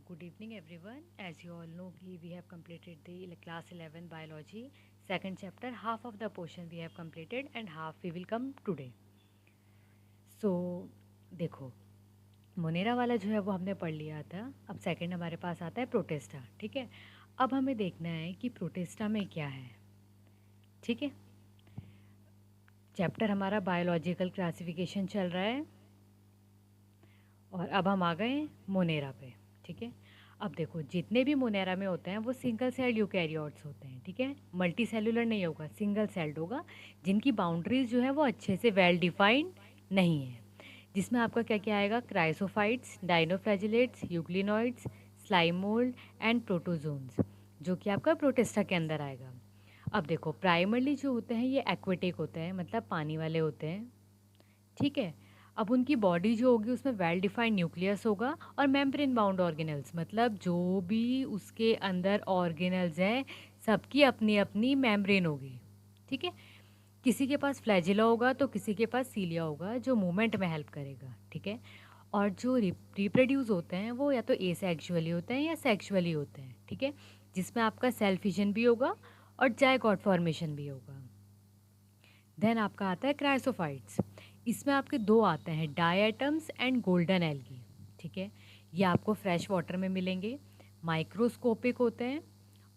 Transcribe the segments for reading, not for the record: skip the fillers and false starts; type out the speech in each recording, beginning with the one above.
good evening everyone. As you all know, we have completed the class 11 biology second chapter. Half of the portion we have completed and half we will come today. So देखो, Monera वाला जो है वो हमने पढ़ लिया था. अब सेकंड हमारे पास आता है प्रोटेस्टा. ठीक है, अब हमें देखना है कि प्रोटेस्टा में क्या है. ठीक है, चैप्टर हमारा बायोलॉजिकल क्लासिफिकेशन चल रहा है और अब हम आ गए मोनेरा पे. ठीक है, अब देखो जितने भी मोनेरा में होते हैं वो सिंगल सेल यूकैरियोट्स होते हैं. ठीक है, मल्टी सेलुलर नहीं होगा, सिंगल सेल्ड होगा, जिनकी बाउंड्रीज जो है वो अच्छे से वेल डिफाइंड नहीं है. जिसमें आपका क्या क्या आएगा, chrysophytes, dinoflagellates, euglenoids, slime mould and protozoans, जो कि आपका प्रोटेस्टा के अंदर आएगा. अब देखो प्राइमरली जो होते हैं ये एक्वेटिक होते हैं, मतलब पानी वाले होते हैं. ठीक है, अब उनकी बॉडी जो होगी उसमें वेल डिफाइंड न्यूक्लियस होगा और मेम्ब्रेन बाउंड ऑर्गेनल्स, मतलब जो भी उसके अंदर ऑर्गेनल्स हैं सबकी अपनी अपनी मेम्ब्रेन होगी. ठीक है, किसी के पास फ्लैजिला होगा तो किसी के पास सीलिया होगा जो मूवमेंट में हेल्प करेगा. ठीक है, और जो रिप्रोड्यूस होते हैं वो या तो एसेक्सुअली होते हैं या सेक्सुअली होते हैं. ठीक है, जिसमें आपका सेल फिजन भी होगा और जायगोट फॉर्मेशन भी होगा. देन आपका आता है क्राइसोफाइट्स. इसमें आपके दो आते हैं, डायटम्स एंड गोल्डन एल्गी. ठीक है, ये आपको फ्रेश वाटर में मिलेंगे, माइक्रोस्कोपिक होते हैं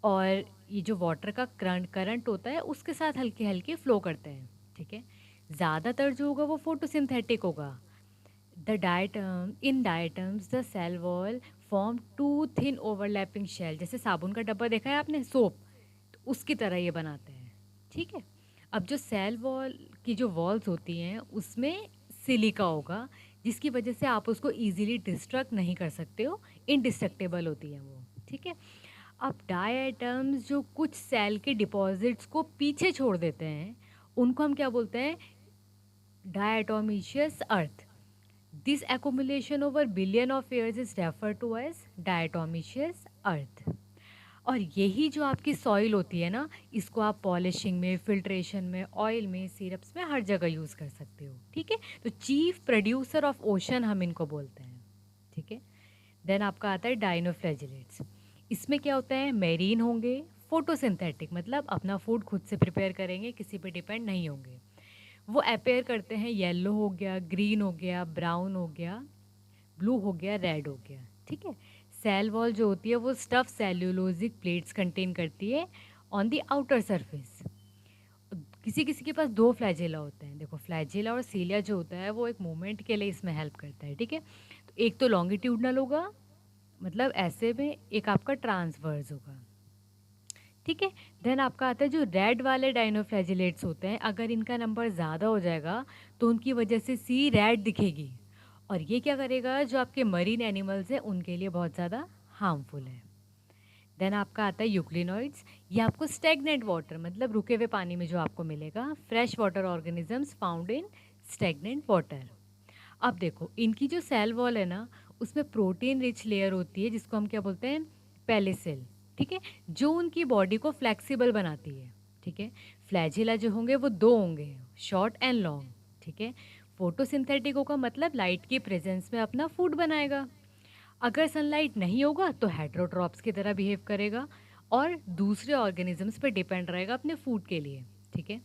और ये जो वाटर का करंट होता है उसके साथ हल्के हल्के फ्लो करते हैं. ठीक है, ज़्यादातर जो होगा वो फोटोसिंथेटिक होगा. The in diatoms the cell wall form two thin overlapping shell, जैसे साबुन का डब्बा देखा है आपने, सोप, तो उसकी तरह ये बनाते हैं. ठीक है, अब जो सेल वॉल की जो वॉल्स होती हैं उसमें सिलिका होगा, जिसकी वजह से आप उसको इजीली डिस्ट्रक्ट नहीं कर सकते हो, इनडिस्ट्रक्टेबल होती हैं वो. ठीक है, अब डायटम्स जो कुछ सेल के डिपॉजिट्स को पीछे छोड़ देते हैं उनको हम क्या बोलते हैं, diatomaceous earth. This accumulation over billion of years is referred to as diatomaceous earth. और यही जो आपकी सॉइल होती है ना, इसको आप पॉलिशिंग में, फिल्ट्रेशन में, ऑयल में, सिरप्स में हर जगह यूज़ कर सकते हो. ठीक है, तो चीफ प्रोड्यूसर ऑफ ओशन हम इनको बोलते हैं. ठीक है, देन आपका आता है डाइनोफ्लैजिलेट्स. इसमें क्या होता है, मेरीन होंगे, फोटोसिंथेटिक, मतलब अपना फूड खुद से प्रिपेयर करेंगे, किसी पे डिपेंड नहीं होंगे. वो अपेयर करते हैं, येलो हो गया, ग्रीन हो गया, ब्राउन हो गया, ब्लू हो गया, रेड हो गया. ठीक है, सेल वॉल जो होती है वो स्टफ सेल्यूलोजिक प्लेट्स कंटेन करती है ऑन द आउटर सरफेस. किसी किसी के पास दो फ्लैजेला होते हैं. देखो फ्लैजेला और सीलिया जो होता है वो एक मूवमेंट के लिए इसमें हेल्प करता है. ठीक है, तो एक तो लॉन्गिट्यूडनल होगा, मतलब ऐसे में, एक आपका ट्रांसवर्स होगा. ठीक है, देन आपका आता है जो रेड वाले डाइनोफ्लैजिलेट्स होते हैं, अगर इनका नंबर ज़्यादा हो जाएगा तो उनकी वजह से सी रेड दिखेगी और ये क्या करेगा, जो आपके मरीन एनिमल्स हैं उनके लिए बहुत ज़्यादा हार्मफुल है. देन आपका आता है यूक्लिनॉइड्स. ये आपको स्टेगनेंट वाटर, मतलब रुके हुए पानी में जो आपको मिलेगा, fresh water organisms found in stagnant water. अब देखो इनकी जो सेल वॉल है ना उसमें प्रोटीन रिच लेयर होती है जिसको हम क्या बोलते हैं, पेलिसेल. ठीक है, जो उनकी बॉडी को फ्लेक्सिबल बनाती है. ठीक है, फ्लैजिला जो होंगे वो दो होंगे, शॉर्ट एंड लॉन्ग. ठीक है, फोटोसिंथेटिक होगा, मतलब लाइट की प्रेजेंस में अपना फूड बनाएगा. अगर सनलाइट नहीं होगा तो हेट्रोट्रॉप्स की तरह बिहेव करेगा और दूसरे ऑर्गेनिजम्स पे डिपेंड रहेगा अपने फूड के लिए. ठीक है,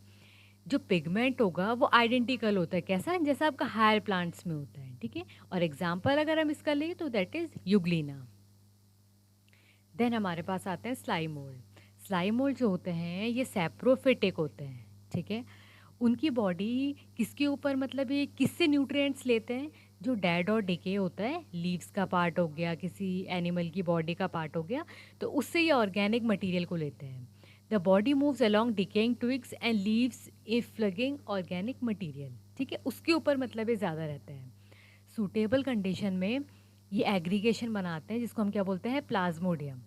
जो पिगमेंट होगा वो आइडेंटिकल होता है, कैसा, जैसा आपका हायर प्लांट्स में होता है. ठीक है, और एग्जाम्पल अगर हम इसका लें तो दैट इज यूग्लिना. देन हमारे पास आते हैं स्लाइमोल्ड. स्लाइमोल्ड जो होते हैं ये सैप्रोफिटिक होते हैं. ठीक है, उनकी बॉडी किसके ऊपर, मतलब ये किससे न्यूट्रिएंट्स लेते हैं, जो डेड और डिके होता है, लीव्स का पार्ट हो गया, किसी एनिमल की बॉडी का पार्ट हो गया, तो उससे ये ऑर्गेनिक मटेरियल को लेते हैं. The body moves along decaying twigs and leaves engulfing organic material. ठीक है, उसके ऊपर मतलब ये ज़्यादा रहते हैं. सूटेबल कंडीशन में ये एग्रीगेशन बनाते हैं जिसको हम क्या बोलते हैं, प्लाज्मोडियम,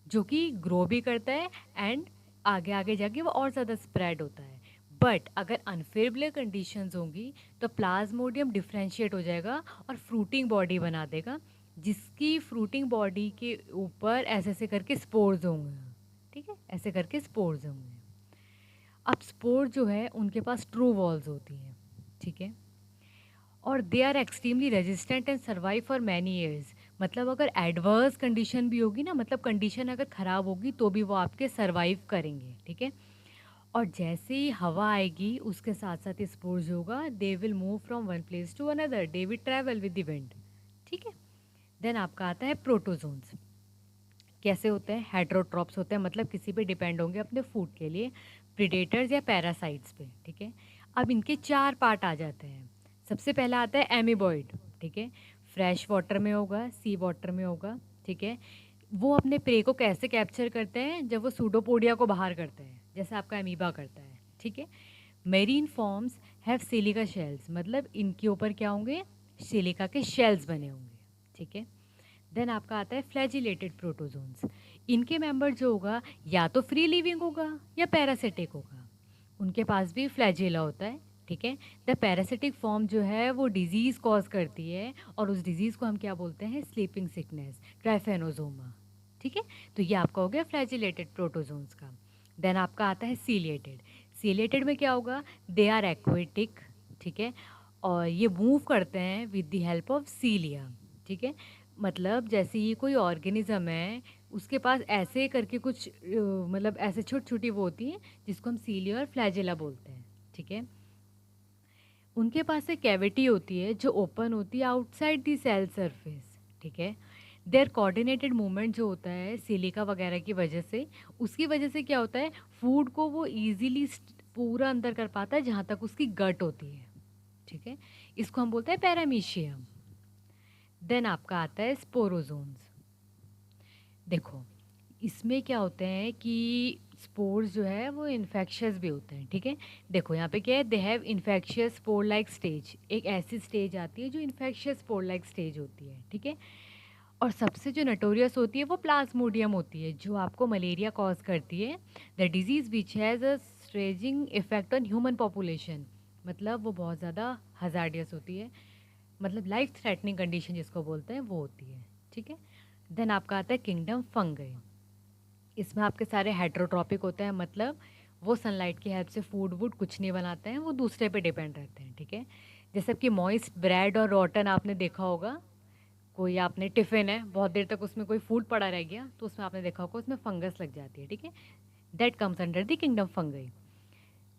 जो कि ग्रो भी करता है एंड आगे आगे जाके वो और ज़्यादा स्प्रेड होता है. बट अगर अनफेवरेबल कंडीशंस होंगी तो प्लाज्मोडियम डिफ्रेंशिएट हो जाएगा और फ्रूटिंग बॉडी बना देगा, जिसकी फ्रूटिंग बॉडी के ऊपर ऐसे ऐसे करके स्पोर्स होंगे. ठीक है, ऐसे करके स्पोर्स होंगे. अब स्पोर जो है उनके पास ट्रू वॉल्स होती हैं. ठीक है, और they are extremely resistant and survive for many years, मतलब अगर एडवर्स कंडीशन भी होगी ना, मतलब कंडीशन अगर ख़राब होगी तो भी वो आपके सर्वाइव करेंगे, ठीक है। और जैसे ही हवा आएगी उसके साथ साथ स्पोर्स होगा, they will move from one place to another, they will travel with the wind, ठीक है। देन आपका आता है प्रोटोजोन्स। कैसे होते हैं? हेट्रोट्रॉप्स होते हैं, मतलब किसी पे डिपेंड होंगे अपने फूड के लिए, प्रीडेटर्स या पैरासाइट्स पे, ठीक है। अब इनके 4 पार्ट आ जाते हैं। सबसे पहला आता है एमीबॉइड, ठीक है। फ्रेश वाटर में होगा, सी वाटर में होगा, ठीक है। वो अपने प्रे को कैसे कैप्चर करते हैं? जब वो सूडोपोडिया को बाहर करते हैं, जैसे आपका अमीबा करता है, ठीक है। Marine forms have silica shells, मतलब इनके ऊपर क्या होंगे? सिलिका के शेल्स बने होंगे, ठीक है। देन आपका आता है फ्लैजिलेटेड प्रोटोजोन्स। इनके मेंबर जो होगा या तो फ्री लिविंग होगा या पैरासिटिक होगा, उनके पास भी फ्लैजिला होता है, ठीक है। द पैरासिटिक फॉर्म जो है वो डिजीज़ कॉज करती है, और उस डिजीज़ को हम क्या बोलते हैं? स्लीपिंग सिकनेस, ट्राइफेनोजोमा, ठीक है। तो ये आपका हो गया फ्लैजिलेटेड प्रोटोजोन्स का। देन आपका आता है सीलिएटेड। सीलिएटेड में क्या होगा? दे आर एक्वेटिक, ठीक है, और ये मूव करते हैं विद द हेल्प ऑफ सीलिया, ठीक है। मतलब जैसे ये कोई ऑर्गेनिज्म है, उसके पास ऐसे करके कुछ मतलब ऐसे छोटी छोटी वो होती हैं जिसको हम सीलिया और फ्लैजिला बोलते हैं, ठीक है। उनके पास एक कैविटी होती है जो ओपन होती है आउटसाइड दी सेल सरफेस, ठीक है। देयर कोऑर्डिनेटेड मूवमेंट जो होता है सिलिका वगैरह की वजह से, उसकी वजह से क्या होता है? फूड को वो इजीली पूरा अंदर कर पाता है जहाँ तक उसकी गट होती है, ठीक है। इसको हम बोलते हैं पैरामीशियम। देन आपका आता है स्पोरोजोन्स। देखो, इसमें क्या होते हैं कि स्पोर्स जो है वो इन्फेक्शियस भी होते हैं, ठीक है। देखो यहाँ पे क्या है? They have infectious spore like stage. एक ऐसी स्टेज आती है जो इन्फेक्शियस स्पोर लाइक स्टेज होती है, ठीक है। और सबसे जो नटोरियस होती है वो प्लाज्मोडियम होती है, जो आपको मलेरिया कॉज करती है। The disease which has a staggering effect on human population, मतलब वो बहुत ज़्यादा हजार्डियस होती है, मतलब लाइफ थ्रेटनिंग कंडीशन जिसको बोलते हैं वो होती है, ठीक है। देन आपका आता है किंगडम फंगई। इसमें आपके सारे हेट्रोट्रॉपिक होते हैं, मतलब वो सनलाइट की हेल्प से फूड वूड कुछ नहीं बनाते हैं, वो दूसरे पे डिपेंड रहते हैं, ठीक है। जैसे कि मॉइस्ट ब्रेड और रॉटन आपने देखा होगा, कोई आपने टिफ़िन है बहुत देर तक उसमें कोई फूड पड़ा रह गया तो उसमें आपने देखा होगा उसमें फंगस लग जाती है, ठीक है। That comes under the kingdom fungi.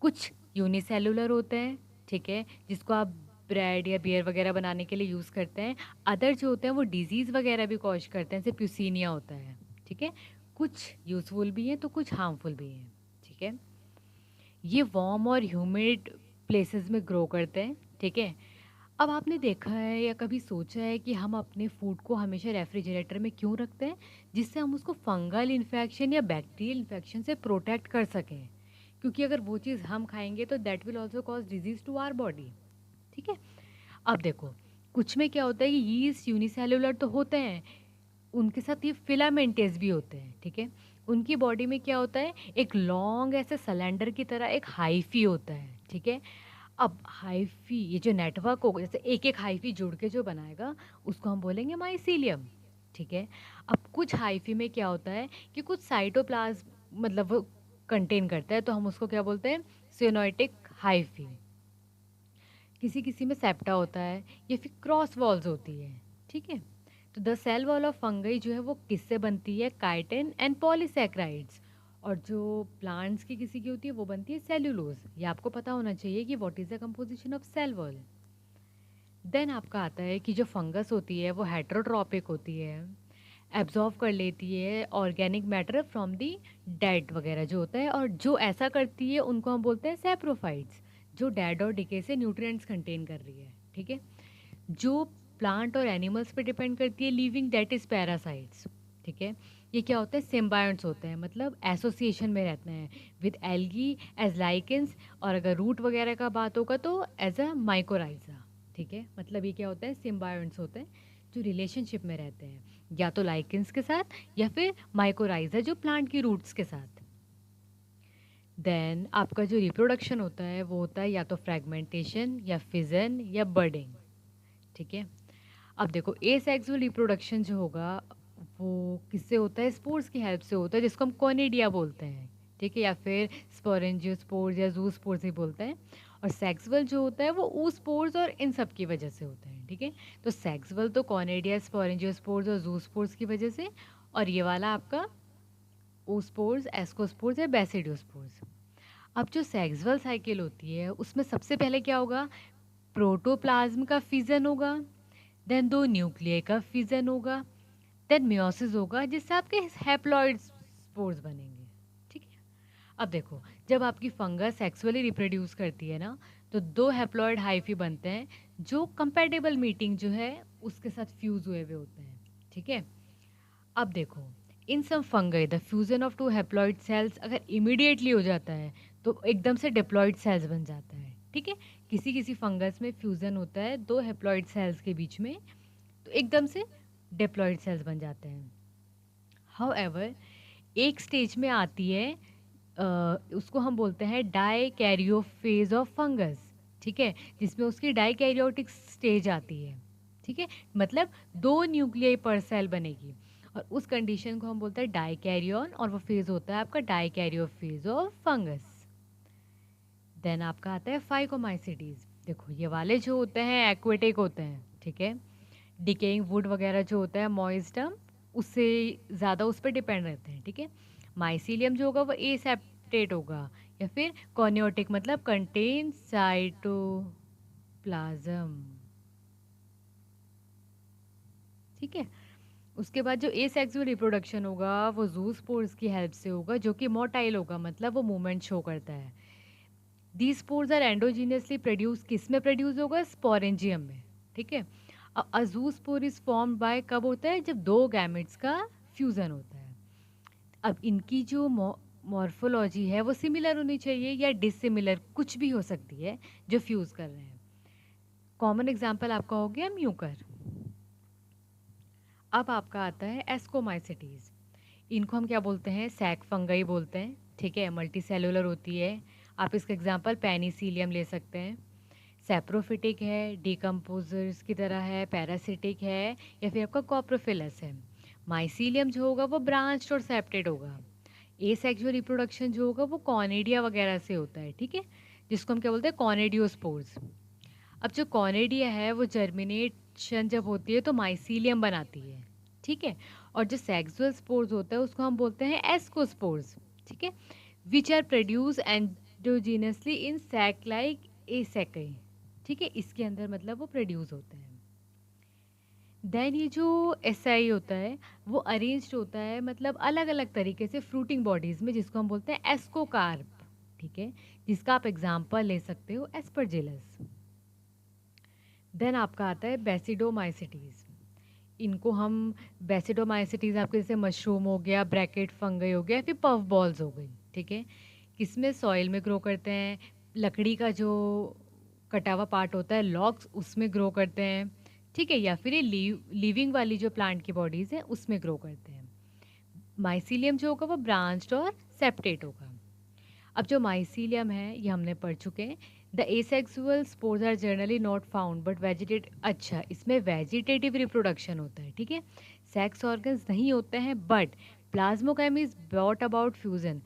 कुछ यूनिसेलुलर होते हैं, ठीक है, जिसको आप ब्रेड या बियर वगैरह बनाने के लिए यूज़ करते हैं। अदर जो होते हैं वो डिजीज़ वगैरह भी कॉज करते हैं, जैसे प्यूसिनिया होता है, ठीक है। कुछ यूज़फुल भी हैं तो कुछ हार्मफुल भी हैं, ठीक है। ये वार्म और ह्यूमिड प्लेसेस में ग्रो करते हैं, ठीक है। अब आपने देखा है या कभी सोचा है कि हम अपने फूड को हमेशा रेफ्रिजरेटर में क्यों रखते हैं? जिससे हम उसको फंगल इन्फेक्शन या बैक्टीरियल इन्फेक्शन से प्रोटेक्ट कर सकें, क्योंकि अगर वो चीज़ हम खाएंगे तो that will also cause disease to our body, ठीक है। अब देखो, कुछ में क्या होता है कि यीस्ट यूनिसेलुलर तो होते हैं, उनके साथ ये फिलामेंटेस भी होते हैं, ठीक है। उनकी बॉडी में क्या होता है? एक लॉन्ग ऐसे सिलेंडर की तरह एक हाइफी होता है, ठीक है। अब हाइफी ये जो नेटवर्क होगा, जैसे एक एक हाइफी जुड़ के जो बनाएगा उसको हम बोलेंगे माइसीलियम, ठीक है। अब कुछ हाइफी में क्या होता है कि कुछ साइटोप्लाज्म मतलब वो कंटेन करता है, तो हम उसको क्या बोलते हैं? सिनोइटिक हाइफी। किसी किसी में सेप्टा होता है या फिर क्रॉस वॉल्स होती है, ठीक है। तो the cell wall of fungi जो है वो किससे बनती है? Chitin and polysaccharides. और जो प्लांट्स की किसी की होती है वो बनती है सेल्यूलोज। ये आपको पता होना चाहिए कि what is the composition of cell wall. Then आपका आता है कि जो फंगस होती है वो हेट्रोट्रॉपिक होती है, एब्जॉर्व कर लेती है organic matter from the dead वगैरह जो होता है, और जो ऐसा करती है उनको हम बोलते हैं सैप्रोफाइट्स, जो डेड और डिके से न्यूट्रिएंट्स कंटेन कर रही है, ठीक है। जो प्लांट और एनिमल्स पे डिपेंड करती है लिविंग, दैट इज़ पैरासाइट्स, ठीक है। ये क्या होते हैं? सिम्बायोंट्स होते हैं, मतलब एसोसिएशन में रहते हैं विद एल्गी एज लाइकेंस, और अगर रूट वगैरह का बात होगा तो एज अ माइकोराइजा, ठीक है। मतलब ये क्या होता है? सिम्बायोंट्स होते हैं जो रिलेशनशिप में रहते हैं या तो लाइकेंस के साथ या फिर माइकोराइजा जो प्लांट की रूट्स के साथ। देन आपका जो रिप्रोडक्शन होता है वो होता है या तो फ्रेगमेंटेशन या फिजन या बर्डिंग, ठीक है। अब देखो, एसेक्सुअल रिप्रोडक्शन जो होगा वो किससे होता है? स्पोर्स की हेल्प से होता है, जिसको हम कोनिडिया बोलते हैं, ठीक है, या फिर स्पोरेंजियोस्पोर्स या जूस्पोर्स ही बोलते हैं। और सेक्सुअल जो होता है वो ऊस्पोर्स और इन सब की वजह से होता है, ठीक है। ठीक है। तो सेक्सुअल तो कॉनेडिया, स्पोरेंजियोस्पोर्स और जूस्पोर्स की वजह से, और ये वाला आपका ओस्पोर्स, एस्कोस्पोर्स या बेसिडियोस्पोर्स। अब जो सेक्सुअल साइकिल होती है उसमें सबसे पहले क्या होगा, प्रोटोप्लाज्म का फिजन होगा, देन दो न्यूक्लियर का फिजन होगा, देन मियोसिस होगा जिससे आपके हैप्लॉइड स्पोर्स बनेंगे। ठीक है। अब देखो, जब आपकी फंगस सेक्सुअली रिप्रोड्यूस करती है ना, तो दो हैप्लॉइड हाइफी बनते हैं जो कंपैटिबल मीटिंग जो है उसके साथ फ्यूज हुए हुए होते हैं। ठीक है। अब देखो, in some fungi the fusion of two haploid cells अगर इमीडिएटली हो जाता है तो एकदम से डिप्लॉइड सेल्स बन जाता है। ठीक है। किसी किसी फंगस में फ्यूजन होता है दो हैप्लॉइड सेल्स के बीच में, तो एकदम से डिप्लॉइड सेल्स बन जाते हैं। हाउएवर, एक स्टेज में आती है, उसको हम बोलते हैं dikaryophase of fungus. ठीक है। जिसमें उसकी डाई कैरियोटिक स्टेज आती है। ठीक है। मतलब दो न्यूक्लियाई पर सेल बनेगी, और उस कंडीशन को हम बोलते हैं डाई कैरियोन, और वो फेज होता है आपका dikaryophase of fungus. Then आपका आता है फाइकोमाइसिटीज। देखो, ये वाले जो होते हैं एक्वेटिक होते हैं। ठीक है। डिकेइंग वुड वगैरह जो होता है मॉइस्टम, उससे ज़्यादा उस पर डिपेंड रहते हैं। ठीक है। माइसीलियम जो होगा वो एसेप्टेट होगा, या फिर कॉनियोटिक मतलब कंटेन साइटोप्लाज्म। ठीक है। उसके बाद जो एसेक्सुअल रिप्रोडक्शन होगा वो जूस्पोर्स की हेल्प से होगा, जो कि मोटाइल होगा, मतलब वो मूवमेंट शो करता है। दी स्पोर्स आर एंडोजीनियसली प्रोड्यूस, किस में प्रोड्यूस होगा, स्पोरेंजियम में। ठीक है। अजूस्पोर इज फॉर्म्ड बाय कब होता है, जब दो गैमेट्स का फ्यूजन होता है। अब इनकी जो मॉर्फोलॉजी है वो सिमिलर होनी चाहिए या डिसिमिलर, कुछ भी हो सकती है जो फ्यूज कर रहे हैं। कॉमन एग्जांपल आपका हो गया म्यूकर। अब आपका आता है एस्कोमाइसिटीज। इनको हम क्या बोलते हैं, सैक फंगई बोलते हैं। ठीक है। मल्टी सेलुलर होती है। आप इसका एग्जांपल पेनिसिलियम ले सकते हैं। सेप्रोफिटिक है, डिकम्पोजर्स की तरह है, पैरासिटिक है, या फिर आपका कॉप्रोफिलस है। माइसीलियम जो होगा वो ब्रांच्ड और सेप्टेड होगा। एसेक्सुअल रिप्रोडक्शन जो होगा वो कॉनेडिया वगैरह से होता है। ठीक है। जिसको हम क्या बोलते हैं, कॉनेडियोस्पोर्स। अब जो कॉनेडिया है वो जर्मिनेशन जब होती है तो माइसीलियम बनाती है। ठीक है। और जो सेक्सुअल स्पोर्स होता है उसको हम बोलते हैं एस्कोस्पोर्स। ठीक है। Which are produce endogenously in sac like asci. ठीक है। इसके अंदर मतलब वो प्रोड्यूस होते हैं। देन ये जो एसआई होता है वो अरेंज्ड होता है मतलब अलग अलग तरीके से फ्रूटिंग बॉडीज में, जिसको हम बोलते हैं एस्कोकार्प। ठीक है। जिसका आप एग्जाम्पल ले सकते हो एस्परजिलस। देन आपका आता है बेसिडोमाइसिटीज। इनको हम बेसिडोमाइसिटीज आपके जैसे मशरूम हो गया, ब्रैकेट फंगई हो गया, फिर पफ बॉल्स हो गई। ठीक है। किसमें, सॉइल में ग्रो करते हैं। लकड़ी का जो कटा हुआ पार्ट होता है लॉग्स, उसमें ग्रो करते हैं। ठीक है। या फिर ये लिविंग वाली जो प्लांट की बॉडीज़ हैं उसमें ग्रो करते हैं। माइसीलियम जो होगा वो ब्रांच्ड और सेप्टेट होगा। अब जो माइसीलियम है ये हमने पढ़ चुके हैं। The asexual spores are generally not found but vegetate, अच्छा इसमें वेजिटेटिव रिप्रोडक्शन होता है। ठीक है। सेक्स ऑर्गन्स नहीं होते हैं, but plasmogamy is brought about fusion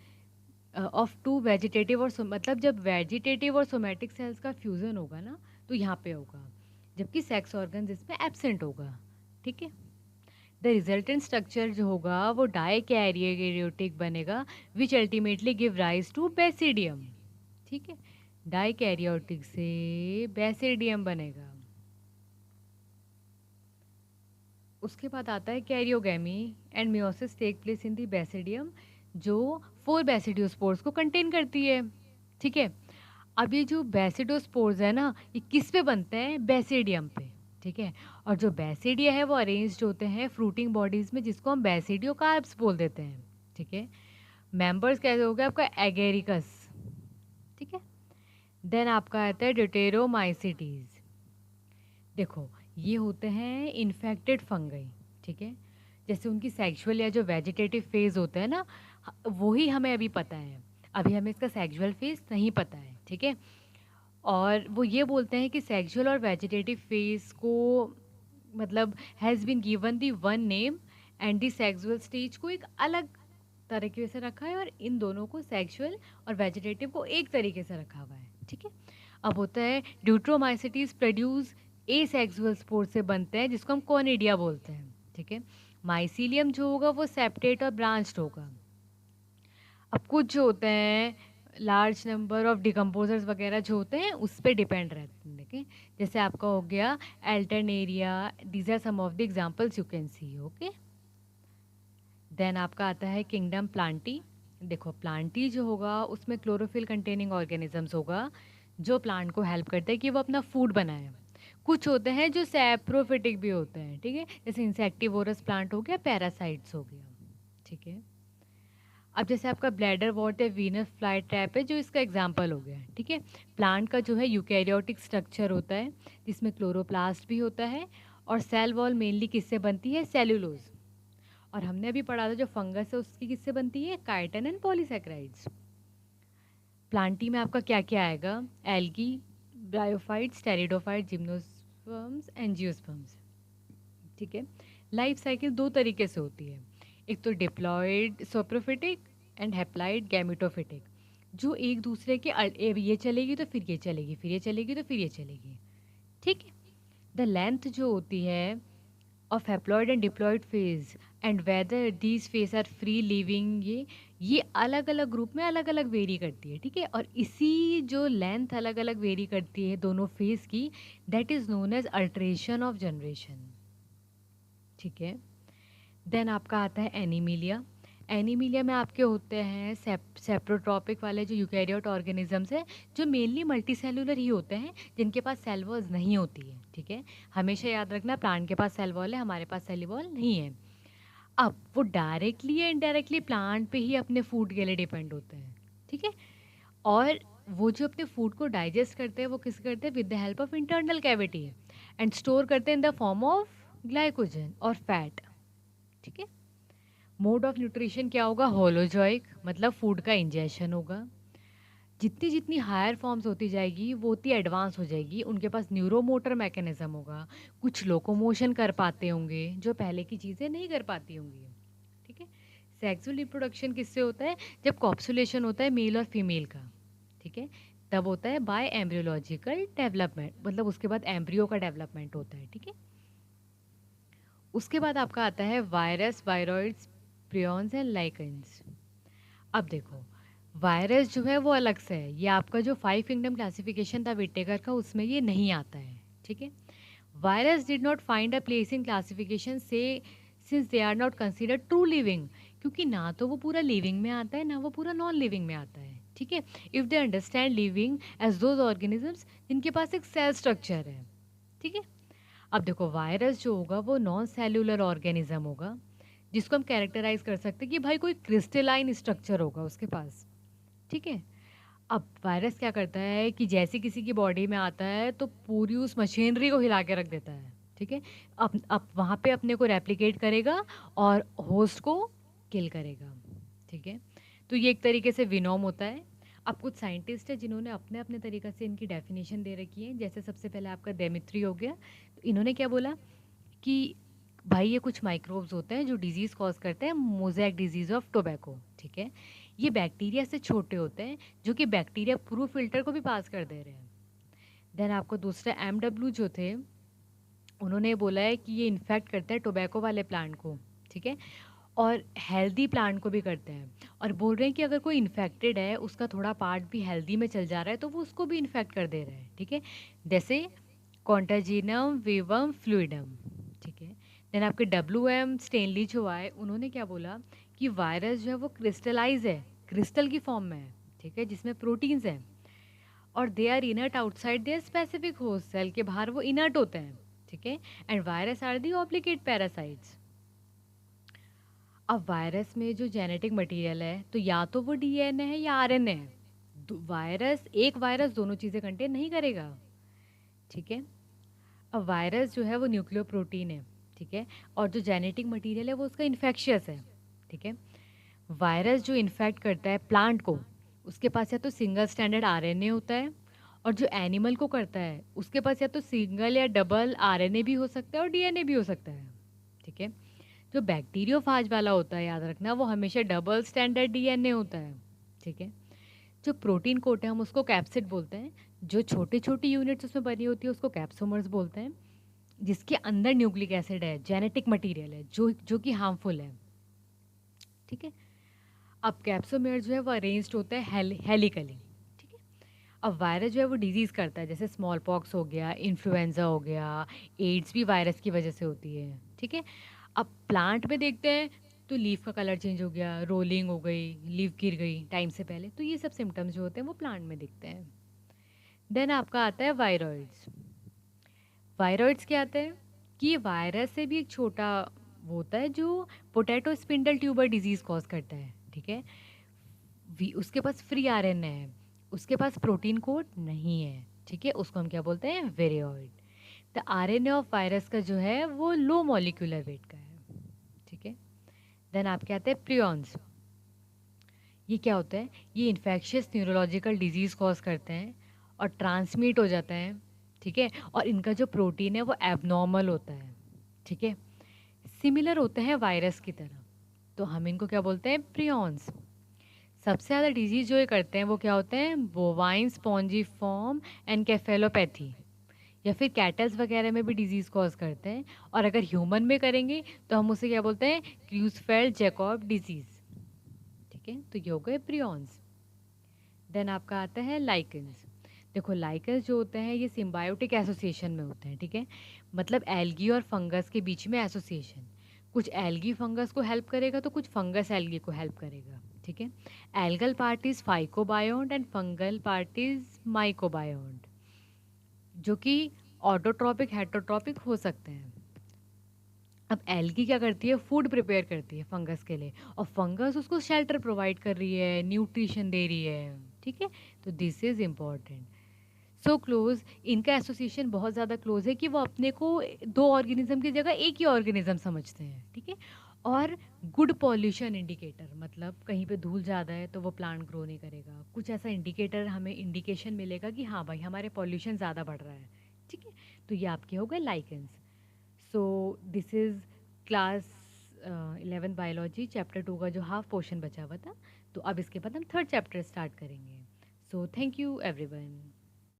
of two vegetative और मतलब जब वेजिटेटिव और सोमेटिक सेल्स का फ्यूजन होगा ना तो यहाँ पे होगा, जबकि सेक्स ऑर्गन इसमें एब्सेंट होगा। ठीक है। द रिजल्टेंट स्ट्रक्चर जो होगा वो डाइकैरियोटिक बनेगा, which ultimately give rise to basidium. ठीक है। डाइकैरियोटिक से बेसिडियम बनेगा। उसके बाद आता है karyogamy and meiosis take place in the basidium, जो 4 बेसिडियोस्पोर्स को कंटेन करती है। ठीक है। अब ये जो बेसिडोस्पोर्स है ना, ये किस पे बनते हैं, बेसिडियम पे। ठीक है। और जो बेसिडिया है वो अरेंज्ड होते हैं फ्रूटिंग बॉडीज में, जिसको हम बेसिडियो कार्ब्स बोल देते हैं। ठीक है। मेंबर्स कैसे हो गया आपका, एगेरिकस। ठीक है। देन आपका आता है ड्यूटेरोमाइसिटीज। देखो, ये होते हैं इन्फेक्टेड फंगई। ठीक है। जैसे उनकी सेक्सुअल या जो वेजिटेटिव फेज होता है ना, वही हमें अभी पता है। अभी हमें इसका सेक्सुअल फेज नहीं पता है। ठीक है। और वो ये बोलते हैं कि सेक्सुअल और वेजिटेटिव फेज को मतलब has been given the one name, and the sexual stage को एक अलग तरीके से रखा है, और इन दोनों को सेक्सुअल और वेजिटेटिव को एक तरीके से रखा हुआ है। ठीक है। अब होता है ड्यूट्रोमाइसिटीज प्रोड्यूस एसेक्सुअल स्पोर से बनते हैं जिसको हम कॉनिडिया बोलते हैं, ठीक है। माइसीलियम जो होगा वो सेप्टेट और ब्रांच्ड होगा। अब कुछ जो होते हैं लार्ज नंबर ऑफ डिकम्पोजर्स वगैरह जो होते हैं उस पर डिपेंड रहते हैं, ठीक है। जैसे आपका हो गया Alternaria, these are some of the examples you can see, okay. Then आपका आता है किंगडम प्लांटी। देखो प्लांटी जो होगा उसमें क्लोरोफिल कंटेनिंग ऑर्गेनिजम्स होगा जो प्लांट को हेल्प करते हैं कि वो अपना फूड बनाए। कुछ होते हैं जो सैप्रोफिटिक भी होते हैं, ठीक है, जैसे इंसेक्टिवोरस प्लांट हो गया, पैरासाइट्स हो गया, ठीक है। अब जैसे आपका ब्लैडर वॉट है, वीनस फ्लाई ट्रैप है जो इसका एग्जाम्पल हो गया, ठीक है। प्लांट का जो है यूकैरियोटिक स्ट्रक्चर होता है जिसमें क्लोरोप्लास्ट भी होता है और सेल वॉल मेनली किससे बनती है, सेलुलोज। और हमने अभी पढ़ा था जो फंगस है उसकी किससे बनती है, काइटिन एंड पॉलीसैकेराइड्स। प्लांटी में आपका क्या क्या आएगा, algae, bryophytes, pteridophyte, gymnosperms, angiosperms, ठीक है। लाइफ साइकिल दो तरीके से होती है, एक तो डिप्लॉयड सोप्रोफिटिक एंड हैप्लाइड गैमेटोफिटिक, जो एक दूसरे के ये चलेगी तो फिर ये चलेगी, फिर ये चलेगी तो फिर ये चलेगी, ठीक है। द लेंथ जो होती है of haploid and diploid phase and whether these phase are free living, ये अलग अलग ग्रुप में अलग अलग वेरी करती है, ठीक है। और इसी जो लेंथ अलग अलग वेरी करती है दोनों फेज की, that is known as alteration of generation, ठीक है। देन आपका आता है एनीमिलिया। एनीमिलिया में आपके होते हैं सेप्रोट्रॉपिक वाले जो यूकैरियोट ऑर्गेनिजम्स हैं जो मेनली मल्टीसेलुलर ही होते हैं, जिनके पास सेल वॉल्स नहीं होती है, ठीक है। हमेशा याद रखना प्लांट के पास सेल वॉल है, हमारे पास सेल वॉल नहीं है। अब वो डायरेक्टली या इनडायरेक्टली प्लांट पे ही अपने फूड के लिए डिपेंड होते हैं, ठीक है। और वो जो अपने फूड को डाइजेस्ट करते हैं वो किस करते हैं, with the help of internal cavity, and store करते हैं in the form of glycogen और फैट, ठीक है। मोड ऑफ न्यूट्रिशन क्या होगा, होलोजॉइक, मतलब फूड का इंजेशन होगा। जितनी जितनी हायर फॉर्म्स होती जाएगी वो उतनी एडवांस हो जाएगी, उनके पास न्यूरोमोटर मैकेनिज्म होगा, कुछ लोकोमोशन कर पाते होंगे जो पहले की चीज़ें नहीं कर पाती होंगी, ठीक है। सेक्सुअल रिप्रोडक्शन किससे होता है, जब कॉप्सुलेशन होता है मेल और फीमेल का, ठीक है, तब होता है बाय एम्ब्रियोलॉजिकल डेवलपमेंट, मतलब उसके बाद एम्ब्रियो का डेवलपमेंट होता है, ठीक है। उसके बाद आपका आता है virus, viroids, prions and lichens. अब देखो वायरस जो है वो अलग से है, ये आपका जो 5 किंगडम क्लासिफिकेशन था विटेकर का उसमें ये नहीं आता है, ठीक है। Virus did not find a place in classification से since they are not considered true living, क्योंकि ना तो वो पूरा लिविंग में आता है ना वो पूरा नॉन लिविंग में आता है, ठीक है। If they understand living as those organisms जिनके पास एक सेल स्ट्रक्चर है, ठीक है। अब देखो वायरस जो होगा वो नॉन सेल्यूलर ऑर्गेनिज्म होगा जिसको हम कैरेक्टराइज कर सकते हैं कि भाई कोई क्रिस्टलाइन स्ट्रक्चर होगा उसके पास, ठीक है। अब वायरस क्या करता है कि जैसे किसी की बॉडी में आता है तो पूरी उस मशीनरी को हिला के रख देता है, ठीक है। अब वहाँ पे अपने को रेप्लिकेट करेगा और होस्ट को किल करेगा, ठीक है। तो ये एक तरीके से विनोम होता है। अब कुछ साइंटिस्ट हैं जिन्होंने अपने अपने तरीक़े से इनकी डेफिनेशन दे रखी है, जैसे सबसे पहले आपका डेमिट्री हो गया, तो इन्होंने क्या बोला कि भाई ये कुछ माइक्रोब्स होते हैं जो डिजीज़ कॉज करते हैं, मोज़ैक डिजीज़ ऑफ टोबैको, ठीक है। ये बैक्टीरिया से छोटे होते हैं जो कि बैक्टीरिया प्रूफ फिल्टर को भी पास कर दे रहे हैं। देन आपको दूसरा एमडब्ल्यू जो थे उन्होंने बोला है कि ये इन्फेक्ट करते हैं टोबैको वाले प्लांट को, ठीक है, और हेल्दी प्लांट को भी करते हैं, और बोल रहे हैं कि अगर कोई इन्फेक्टेड है उसका थोड़ा पार्ट भी हेल्दी में चल जा रहा है तो वो उसको भी इन्फेक्ट कर दे रहा है, ठीक है, जैसे कॉन्टाजिनम वेवम फ्लूइडम, ठीक है। देन आपके WM स्टेनली जो आए उन्होंने क्या बोला कि वायरस जो है वो क्रिस्टलाइज है, क्रिस्टल की फॉर्म में है, ठीक है, जिसमें प्रोटीन्स हैं और they are inert outside their specific host cell, के बाहर वो इनर्ट होते हैं, ठीक है। And virus are the obligate parasites. अब वायरस में जो जेनेटिक मटेरियल है तो या तो वो DNA है या RNA है, एक वायरस दोनों चीज़ें कंटेन नहीं करेगा, ठीक है। अब वायरस जो है वो न्यूक्लियो प्रोटीन है, ठीक है, और जो जेनेटिक मटेरियल है वो उसका इन्फेक्शियस है, ठीक है। वायरस जो इन्फेक्ट करता है प्लांट को उसके पास या तो सिंगल स्टैंडर्ड RNA होता है, और जो एनिमल को करता है उसके पास या तो सिंगल या डबल RNA भी हो सकता है और DNA भी हो सकता है, ठीक है। जो बैक्टीरियोफाज वाला होता है याद रखना वो हमेशा डबल स्टैंडर्ड DNA होता है, ठीक है। जो प्रोटीन कोट है हम उसको कैप्सिड बोलते हैं, जो छोटी छोटी यूनिट्स उसमें बनी होती है उसको कैप्सोमर्स बोलते हैं, जिसके अंदर न्यूक्लिक एसिड है, जेनेटिक मटेरियल है जो कि हार्मफुल है, ठीक है। अब कैप्सोमेयर जो है वो अरेंज्ड होता है हेलिकली, ठीक है। अब वायरस जो है वो डिजीज़ करता है, जैसे स्मॉल पॉक्स हो गया, इन्फ्लुएंजा हो गया, एड्स भी वायरस की वजह से होती है, ठीक है। अब प्लांट में देखते हैं तो लीफ का कलर चेंज हो गया, रोलिंग हो गई, लीफ गिर गई टाइम से पहले, तो ये सब सिम्टम्स जो होते हैं वो प्लांट में दिखते हैं। देन आपका आता है वायरॉइड्स। वायरॉइड्स क्या आते हैं कि ये वायरस से भी एक छोटा वो होता है जो potato spindle tuber disease cause करता है, ठीक है। उसके पास फ्री आरएनए है, उसके पास प्रोटीन कोड नहीं है, ठीक है। उसको हम क्या बोलते हैं, वेरियोइड। द आरएनए ऑफ वायरस का जो है वो लो मॉलिक्यूलर वेट का है, ठीक है। देन आपके आते हैं प्रियॉन्स। ये क्या होता है, ये इन्फेक्शियस न्यूरोलॉजिकल डिजीज़ कॉज करते हैं और ट्रांसमिट हो जाता है, ठीक है। और इनका जो प्रोटीन है वो एबनॉर्मल होता है, ठीक है। सिमिलर होते हैं वायरस की तरह, तो हम इनको क्या बोलते हैं, प्रियॉन्स। सबसे ज़्यादा डिजीज़ जो ये करते हैं वो क्या होते हैं, बोवाइन स्पॉन्जीफॉर्म एनकेफेलोपैथी, या फिर कैटल्स वगैरह में भी डिजीज़ कॉज करते हैं। और अगर ह्यूमन में करेंगे तो हम उसे क्या बोलते हैं, क्रूसफेल्ड जैकॉब डिजीज़, ठीक है। तो ये हो गए प्रियॉन्स। देन आपका आता है लाइकेंस। देखो लाइकेंस जो होते हैं ये सिम्बायोटिक एसोसिएशन में होते हैं, ठीक है। मतलब एल्गी और फंगस के बीच में एसोसिएशन, कुछ एल्गी फंगस को हेल्प करेगा तो कुछ फंगस एल्गी को हेल्प करेगा, ठीक है। Algal part is phycobiont and fungal part is mycobiont, जो कि ऑटोट्रॉपिक हेटरोट्रॉपिक हो सकते हैं। अब एल्गी क्या करती है, फूड प्रिपेयर करती है फंगस के लिए, और फंगस उसको शेल्टर प्रोवाइड कर रही है, न्यूट्रिशन दे रही है, ठीक है। तो this is important. So close, इनका एसोसिएशन बहुत ज़्यादा क्लोज है कि वो अपने को दो ऑर्गेनिज्म की जगह एक ही ऑर्गेनिज्म समझते हैं, ठीक है। और गुड पॉल्यूशन इंडिकेटर, मतलब कहीं पे धूल ज़्यादा है तो वो प्लांट ग्रो नहीं करेगा, कुछ ऐसा इंडिकेटर हमें इंडिकेशन मिलेगा कि हाँ भाई हमारे पॉल्यूशन ज़्यादा बढ़ रहा है, ठीक है। तो ये आपके हो गए lichens. So this is class 11 biology chapter 2 का जो हाफ पोर्शन बचा हुआ था। तो अब इसके बाद हम थर्ड चैप्टर स्टार्ट करेंगे। So thank you everyone.